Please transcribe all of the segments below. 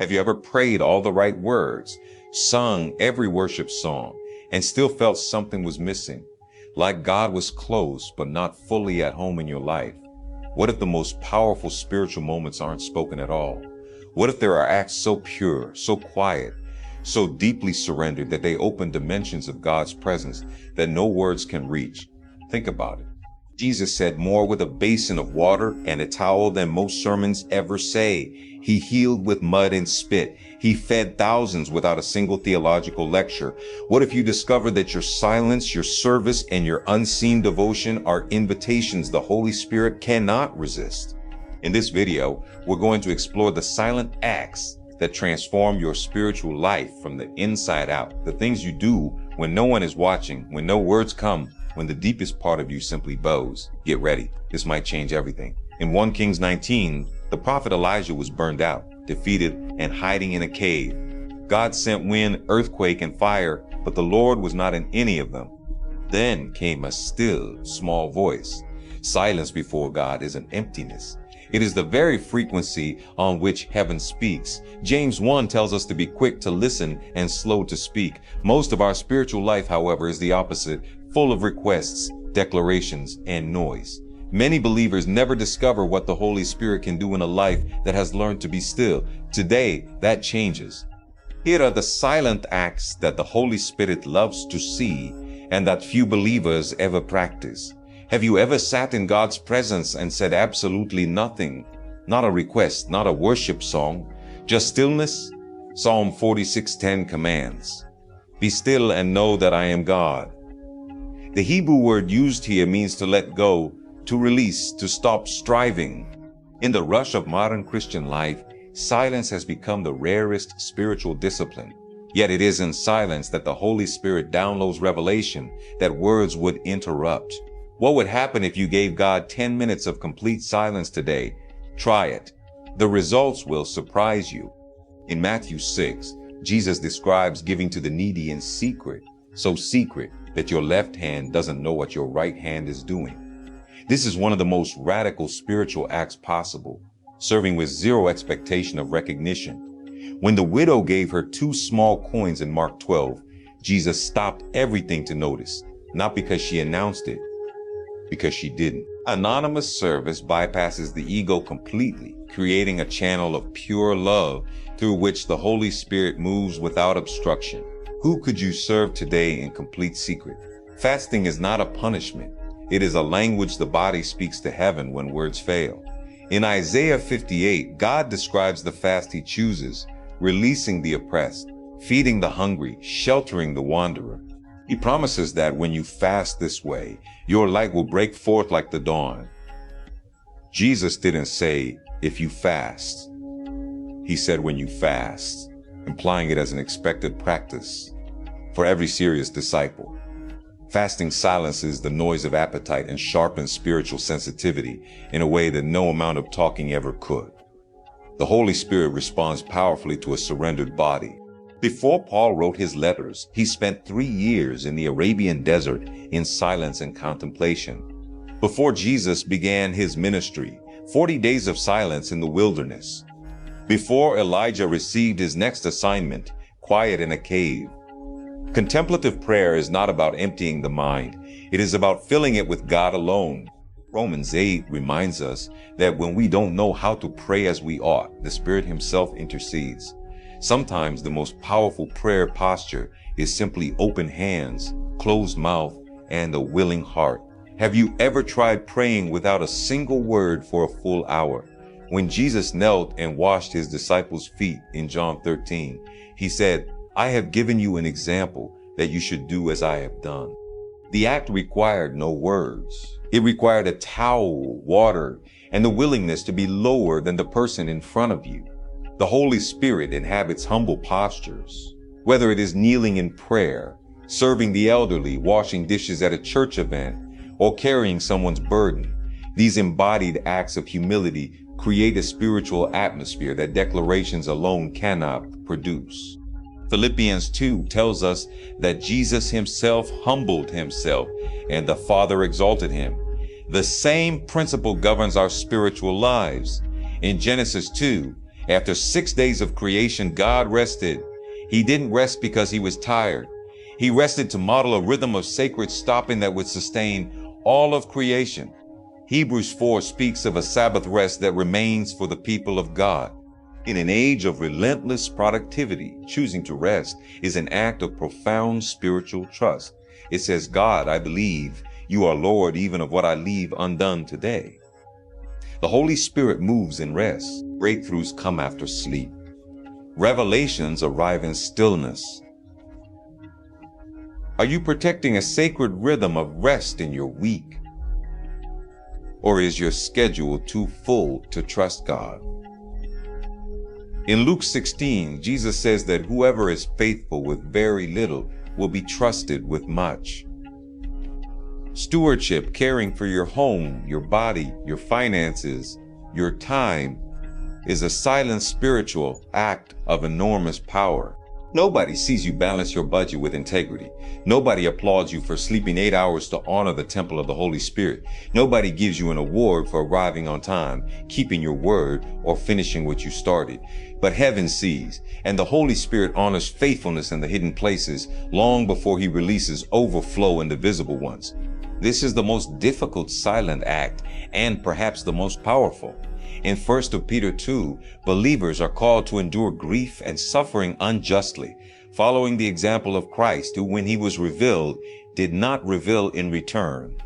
Have you ever prayed all the right words, sung every worship song, and still felt something was missing? Like God was close, but not fully at home in your life? What if the most powerful spiritual moments aren't spoken at all? What if there are acts so pure, so quiet, so deeply surrendered that they open dimensions of God's presence that no words can reach? Think about it. Jesus said more with a basin of water and a towel than most sermons ever say. He healed with mud and spit. He fed thousands without a single theological lecture. What if you discover that your silence, your service, and your unseen devotion are invitations the Holy Spirit cannot resist? In this video, we're going to explore the silent acts that transform your spiritual life from the inside out. The things you do when no one is watching, when no words come, when the deepest part of you simply bows. Get ready. This might change everything. In 1 Kings 19, the prophet Elijah was burned out, defeated, and hiding in a cave. God sent wind, earthquake, and fire, but the Lord was not in any of them. Then came a still, small voice. Silence before God is an emptiness. It is the very frequency on which heaven speaks. James 1 tells us to be quick to listen and slow to speak. Most of our spiritual life, however, is the opposite, full of requests, declarations, and noise. Many believers never discover what the Holy Spirit can do in a life that has learned to be still. Today, that changes. Here are the silent acts that the Holy Spirit loves to see and that few believers ever practice. Have you ever sat in God's presence and said absolutely nothing? Not a request, not a worship song, just stillness? Psalm 46:10 commands, "Be still and know that I am God." The Hebrew word used here means to let go, to release, to stop striving. In the rush of modern Christian life, silence has become the rarest spiritual discipline. Yet it is in silence that the Holy Spirit downloads revelation that words would interrupt. What would happen if you gave God 10 minutes of complete silence today? Try it. The results will surprise you. In Matthew 6, Jesus describes giving to the needy in secret, so secret that your left hand doesn't know what your right hand is doing. This is one of the most radical spiritual acts possible, serving with zero expectation of recognition. When the widow gave her 2 small coins in Mark 12, Jesus stopped everything to notice, not because she announced it, because she didn't. Anonymous service bypasses the ego completely, creating a channel of pure love through which the Holy Spirit moves without obstruction. Who could you serve today in complete secret? Fasting is not a punishment. It is a language the body speaks to heaven when words fail. In Isaiah 58, God describes the fast he chooses, releasing the oppressed, feeding the hungry, sheltering the wanderer. He promises that when you fast this way, your light will break forth like the dawn. Jesus didn't say, if you fast. He said when you fast, implying it as an expected practice for every serious disciple. Fasting silences the noise of appetite and sharpens spiritual sensitivity in a way that no amount of talking ever could. The Holy Spirit responds powerfully to a surrendered body. Before Paul wrote his letters, he spent 3 years in the Arabian desert in silence and contemplation. Before Jesus began his ministry, 40 days of silence in the wilderness. Before Elijah received his next assignment, quiet in a cave. Contemplative prayer is not about emptying the mind. It is about filling it with God alone. Romans 8 reminds us that when we don't know how to pray as we ought, the Spirit himself intercedes. Sometimes the most powerful prayer posture is simply open hands, closed mouth, and a willing heart. Have you ever tried praying without a single word for a full hour? When Jesus knelt and washed his disciples' feet in John 13, he said, "I have given you an example that you should do as I have done." The act required no words. It required a towel, water, and the willingness to be lower than the person in front of you. The Holy Spirit inhabits humble postures. Whether it is kneeling in prayer, serving the elderly, washing dishes at a church event, or carrying someone's burden, these embodied acts of humility create a spiritual atmosphere that declarations alone cannot produce. Philippians 2 tells us that Jesus himself humbled himself and the Father exalted him. The same principle governs our spiritual lives. In Genesis 2, After 6 days of creation, God rested. He didn't rest because he was tired. He rested to model a rhythm of sacred stopping that would sustain all of creation. Hebrews 4 speaks of a Sabbath rest that remains for the people of God. In an age of relentless productivity, choosing to rest is an act of profound spiritual trust. It says, God, I believe you are Lord even of what I leave undone today. The Holy Spirit moves in rest. Breakthroughs come after sleep. Revelations arrive in stillness. Are you protecting a sacred rhythm of rest in your week? Or is your schedule too full to trust God? In Luke 16, Jesus says that whoever is faithful with very little will be trusted with much. Stewardship, caring for your home, your body, your finances, your time, is a silent spiritual act of enormous power. Nobody sees you balance your budget with integrity. Nobody applauds you for sleeping 8 hours to honor the temple of the Holy Spirit. Nobody gives you an award for arriving on time, keeping your word, or finishing what you started. But heaven sees, and the Holy Spirit honors faithfulness in the hidden places long before he releases overflow in the visible ones. This is the most difficult silent act and perhaps the most powerful. In 1 Peter 2, believers are called to endure grief and suffering unjustly, following the example of Christ, who, when he was revealed, did not reveal in return.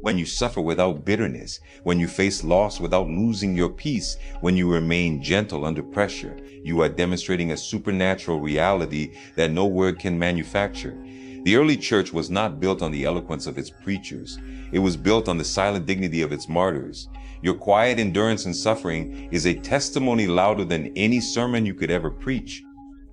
When you suffer without bitterness, when you face loss without losing your peace, when you remain gentle under pressure, you are demonstrating a supernatural reality that no word can manufacture. The early church was not built on the eloquence of its preachers. It was built on the silent dignity of its martyrs. Your quiet endurance in suffering is a testimony louder than any sermon you could ever preach.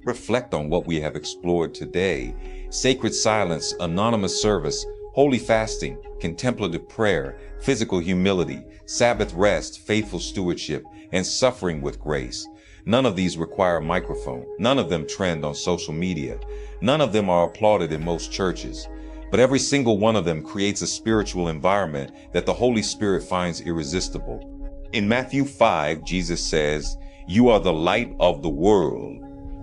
Reflect on what we have explored today. Sacred silence, anonymous service, holy fasting, contemplative prayer, physical humility, Sabbath rest, faithful stewardship, and suffering with grace. None of these require a microphone. None of them trend on social media. None of them are applauded in most churches. But every single one of them creates a spiritual environment that the Holy Spirit finds irresistible. In Matthew 5, Jesus says, "You are the light of the world."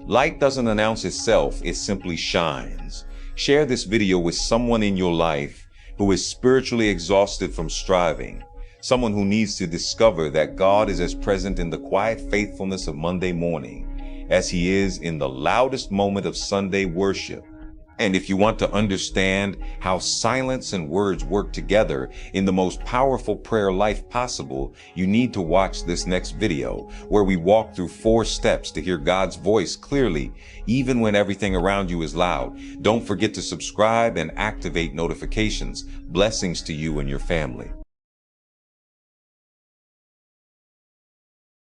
Light doesn't announce itself, it simply shines. Share this video with someone in your life who is spiritually exhausted from striving. Someone who needs to discover that God is as present in the quiet faithfulness of Monday morning as he is in the loudest moment of Sunday worship. And if you want to understand how silence and words work together in the most powerful prayer life possible, you need to watch this next video, where we walk through 4 steps to hear God's voice clearly, even when everything around you is loud. Don't forget to subscribe and activate notifications. Blessings to you and your family.